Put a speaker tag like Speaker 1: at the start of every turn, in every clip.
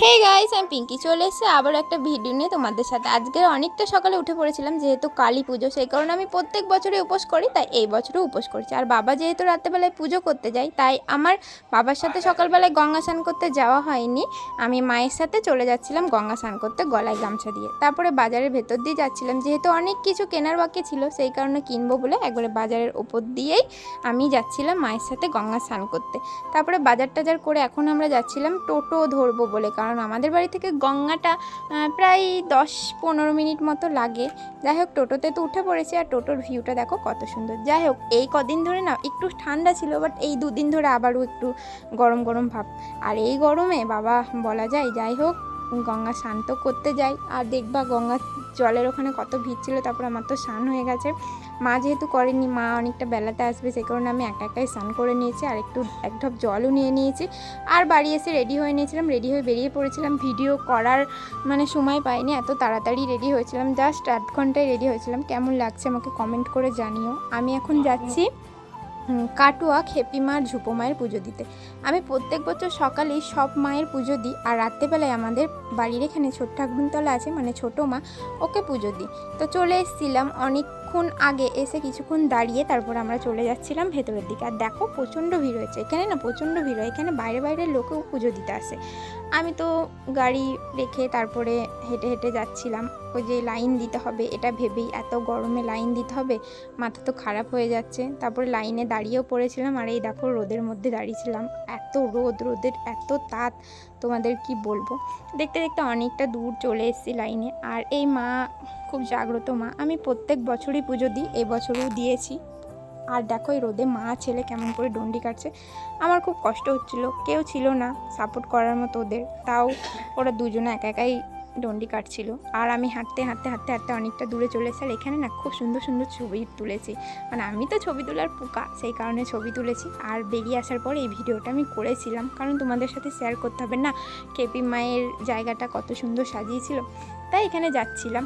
Speaker 1: Hey guys, আমি পিঙ্কি চলে এসেছি আবার একটা ভিডিও নিয়ে তোমাদের সাথে। আজকে অনেকটা সকালে উঠে পড়েছিলাম, যেহেতু কালী পুজো, সেই কারণে আমি প্রত্যেক বছরই উপোস করি, তাই এই বছরও উপোস করছি। আর বাবা যেহেতু রাত্রেবেলায় পুজো করতে যায়, তাই আমার বাবার সাথে সকালবেলায় গঙ্গা স্নান করতে যাওয়া হয়নি। আমি মায়ের সাথে চলে যাচ্ছিলাম গঙ্গা স্নান করতে, গলায় গামছা দিয়ে। তারপরে বাজারের ভেতর দিয়ে যাচ্ছিলাম, যেহেতু অনেক কিছু কেনার বাকি ছিল, সেই কারণে কিনবো বলে একবারে বাজারের ওপর দিয়েই আমি যাচ্ছিলাম মায়ের সাথে গঙ্গা স্নান করতে। তারপরে বাজার টাজার করে এখন আমরা যাচ্ছিলাম টোটো ধরবো বলে, কারণ আমাদের বাড়ি থেকে গঙ্গাটা প্রায় 10-15 মিনিট মতো লাগে। যাই হোক, টোটোতে তো উঠে পড়েছি, আর টোটোর ভিউটা দেখো কত সুন্দর। যাই হোক, এই কদিন ধরে না একটু ঠান্ডা ছিল, বাট এই দুদিন ধরে আবারও একটু গরম গরম ভাব। আর এই গরমে বাবা বলা যায়, যাই হোক গঙ্গা স্নান তো করতে যাই। আর দেখবা গঙ্গা জলের ওখানে কত ভিড় ছিল। তারপর আমার তো স্নান হয়ে গেছে। মা যেহেতু করেনি, মা অনেকটা বেলাতে আসবে, সেই কারণে আমি একাই স্নান করে নিয়েছি, আর এক ঢপ জলও নিয়ে নিয়েছি। আর বাড়ি এসে রেডি হয়ে নিয়েছিলাম, রেডি হয়ে বেরিয়ে পড়েছিলাম। ভিডিও করার সময় পাইনি, এত তাড়াতাড়ি রেডি হয়েছিলাম, জাস্ট 8 ঘন্টায় রেডি হয়েছিলাম। কেমন লাগছে আমাকে কমেন্ট করে জানিও। আমি এখন যাচ্ছি কাটুয়া খেপি মার ঝুপো মায়ের পুজো দিতে। আমি প্রত্যেক বছর সকালেই সব মায়ের পুজো দিই, আর রাত্রেবেলায় আমাদের বাড়ির এখানে ছোট ঠাকুরতলা আছে, ছোটো মা, ওকে পুজো দিই। তো চলে এসেছিলাম অনেকক্ষণ আগে, এসে কিছুক্ষণ দাঁড়িয়ে তারপর আমরা চলে যাচ্ছিলাম ভেতরের দিকে। আর দেখো প্রচণ্ড ভিড় হয়েছে এখানে, প্রচণ্ড ভিড় হয় এখানে, বাইরের লোকেও পুজো দিতে আসে। আমি তো গাড়ি রেখে তারপরে হেঁটে হেঁটে যাচ্ছিলাম। ওই যে লাইন দিতে হবে এটা ভেবেই, এত গরমে লাইন দিতে হবে, মাথা তো খারাপ হয়ে যাচ্ছে। তারপরে লাইনে দাঁড়িয়েও পড়েছিলাম, আর এই দেখো রোদের মধ্যে দাঁড়িয়েছিলাম। এত রোদের এত তাপ, তোমাদের কি বলবো। দেখতে দেখতে অনেকটা দূর চলে এসেছি লাইনে। আর এই মা খুব জাগ্রত মা, আমি প্রত্যেক বছরই পুজো দিই, এই বছরও দিয়েছি। আর দেখো এই রোদে মা ছেলে কেমন করে ডন্ডি কাটছে। আমার খুব কষ্ট হচ্ছিল, কেউ ছিল না সাপোর্ট করার মতো ওদের, তাও ওরা দুজনে একাই ডন্ডি কাটছিল। আর আমি হাঁটতে হাঁটতে হাঁটতে হাঁটতে অনেকটা দূরে চলে এসে, আর এখানে না খুব সুন্দর সুন্দর ছবি তুলেছি। আমি তো ছবি তোলার পোকা, সেই কারণে ছবি তুলেছি। আর বেরিয়ে আসার পর এই ভিডিওটা আমি করেছিলাম, কারণ তোমাদের সাথে শেয়ার করতে হবে না, কেপি মায়ের জায়গাটা কত সুন্দর সাজিয়েছিল, তাই এখানে যাচ্ছিলাম।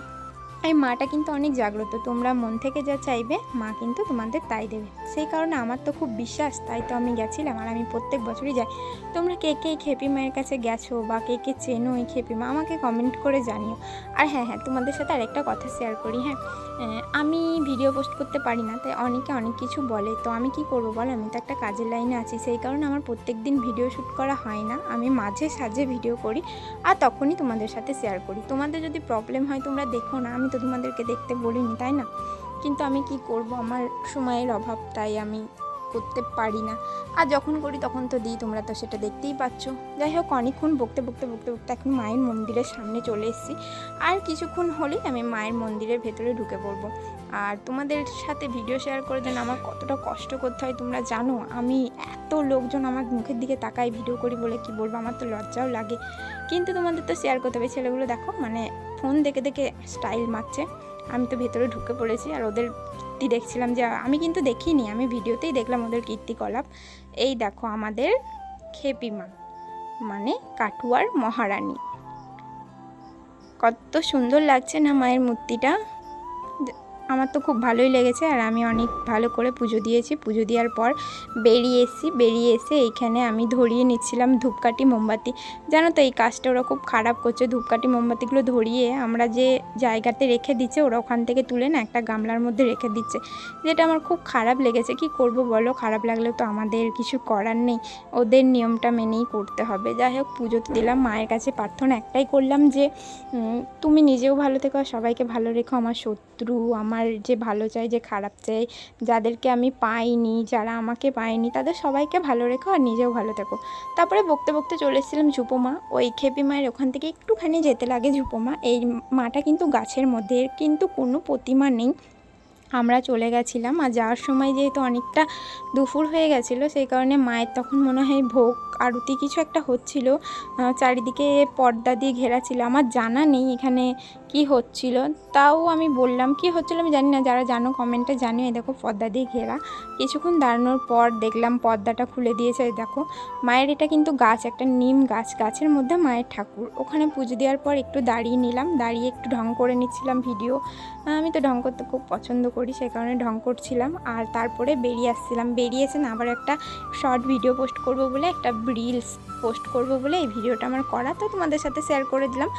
Speaker 1: এই মাটা কিন্তু অনেক জাগ্রত, তোমরা মন থেকে যা চাইবে মা কিন্তু তোমাদের তাই দেবে। সেই কারণে আমার তো খুব বিশ্বাস, তাই তো আমি গেছিলাম। আর আমি প্রত্যেক বছরই যাই। তোমরা কে কে খেপি মায়ের কাছে গেছো বা কে কে চেনো এই খেপি মা, আমাকে কমেন্ট করে জানিও। আর হ্যাঁ, তোমাদের সাথে আরেকটা কথা শেয়ার করি। আমি ভিডিও পোস্ট করতে পারি না, তাই অনেকে অনেক কিছু বলে, তো আমি কি করব বলো, আমি তো একটা কাজের লাইনে আছি, সেই কারণে আমার প্রত্যেক দিন ভিডিও শ্যুট করা হয় না। আমি মাঝে সাঝে ভিডিও করি, আর তখনই তোমাদের সাথে শেয়ার করি। তোমাদের যদি প্রবলেম হয় তোমরা দেখো না, আমি তো তোমাদেরকে দেখতে বলিনি, তাই না? কিন্তু আমি কি করব, আমার সময়ের অভাব, তাই আমি করতে পারি না। আর যখন করি তখন তো দিই, তোমরা তো সেটা দেখতেই পাচ্ছ। যাই হোক, অনেকক্ষণ বকতে এখন মায়ের মন্দিরের সামনে চলে এসেছি। আর কিছুক্ষণ হলেই আমি মায়ের মন্দিরের ভেতরে ঢুকে পড়বো। আর তোমাদের সাথে ভিডিও শেয়ার করে দেন আমার কতটা কষ্ট করতে হয় তোমরা জানো। আমি এত লোকজন আমার মুখের দিকে তাকাই ভিডিও করি বলে, কি বলবো, আমার তো লজ্জাও লাগে, কিন্তু তোমাদের তো শেয়ার করতে হবে। ছেলেগুলো দেখো ফোন দেখে দেখে স্টাইল মারছে। আমি তো ভেতরে ঢুকে পড়েছি, আর ওদের কীর্তি দেখছিলাম, যে আমি কিন্তু দেখিনি, আমি ভিডিওতেই দেখলাম ওদের কীর্তিকলাপ। এই দেখো আমাদের খেপি মা, কাটুয়ার মহারানী, কত সুন্দর লাগছে না মায়ের মূর্তিটা। আমার তো খুব ভালোই লেগেছে। আর আমি অনেক ভালো করে পুজো দিয়েছি। পুজো দেওয়ার পর বেরিয়ে এসে এইখানে আমি ধরিয়ে নিচ্ছিলাম ধূপকাঠি মোমবাতি। জানো তো এই কাজটা ওরা খুব খারাপ করছে, ধূপকাঠি মোমবাতিগুলো ধরিয়ে আমরা যে জায়গাতে রেখে দিচ্ছে, ওরা ওখান থেকে তুলে না একটা গামলার মধ্যে রেখে দিচ্ছে, যেটা আমার খুব খারাপ লেগেছে। কি করব বলো, খারাপ লাগলেও তো আমাদের কিছু করার নেই, ওদের নিয়মটা মেনেই করতে হবে। যাই হোক, পুজো তো দিলাম, মায়ের কাছে প্রার্থনা একটাই করলাম, যে তুমি নিজেও ভালো থেকো আর সবাইকে ভালো রেখো। আমার শত্রু, আমার যে ভালো চাই, যে খারাপ চাই, যাদেরকে আমি পাইনি, যারা আমাকে পায়নি, তাদের সবাইকে ভালো রেখো আর নিজেও ভালো থেকো। তারপরে বকতে চলে এসেছিলাম ঝুপো মা। ওই খেপি মায়ের ওখান থেকে একটুখানি যেতে লাগে ঝুপো মা। এই মাটা কিন্তু গাছের মধ্যে, কিন্তু কোনো প্রতিমা নেই। আমরা চলে গেছিলাম, আর যাওয়ার সময় যেহেতু অনেকটা দুপুর হয়ে গেছিলো, সেই কারণে মায়ের তখন মনে হয় ভোগ আরতি কিছু একটা হচ্ছিল। চারিদিকে পর্দা দিয়ে ঘেরা ছিল, আমার জানা নেই এখানে কি হচ্ছিল, তাও আমি বললাম কি হচ্ছিল আমি জানি না, যারা জানো কমেন্টে জানিও। এই দেখো পর্দা দিয়ে ঘেরা। কিছুক্ষণ দাঁড়ানোর পর দেখলাম পর্দাটা খুলে দিয়েছে। এই দেখো মায়ের এটা কিন্তু গাছ, একটা নিম গাছ, গাছের মধ্যে মায়ের ঠাকুর। ওখানে পুজো দেওয়ার পর একটু দাঁড়িয়ে নিলাম, দাঁড়িয়ে একটু ঢং করে নিচ্ছিলাম ভিডিও। আমি তো ঢং করতে খুব পছন্দ করি, সেই কারণে ঢং করছিলাম। আর তারপরে বেরিয়ে আসছিলাম, বেরিয়ে এসে না আবার একটা শর্ট ভিডিও পোস্ট করব বলে, একটা রিলস পোস্ট করব বলে এই ভিডিওটা আমার করা, তো তোমাদের সাথে শেয়ার করে দিলাম।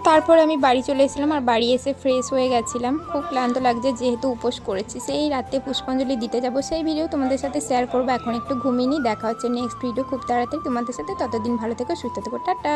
Speaker 1: তারপরে আমি বাড়ি চলে এসেছিলাম, আর বাড়ি এসে ফ্রেশ হয়ে গেছিলাম। খুব ক্লান্ত লাগছে যেহেতু উপোস করেছি। সেই রাতে পুষ্পাঞ্জলি দিতে যাব, সেই ভিডিও তোমাদের সাথে শেয়ার করবো। এখন একটু ঘুমিয়ে নিই, দেখা হচ্ছে নেক্সট ভিডিও খুব তাড়াতাড়ি তোমাদের সাথে। ততদিন ভালো থেকো, সুস্থ থেকো, টাটা।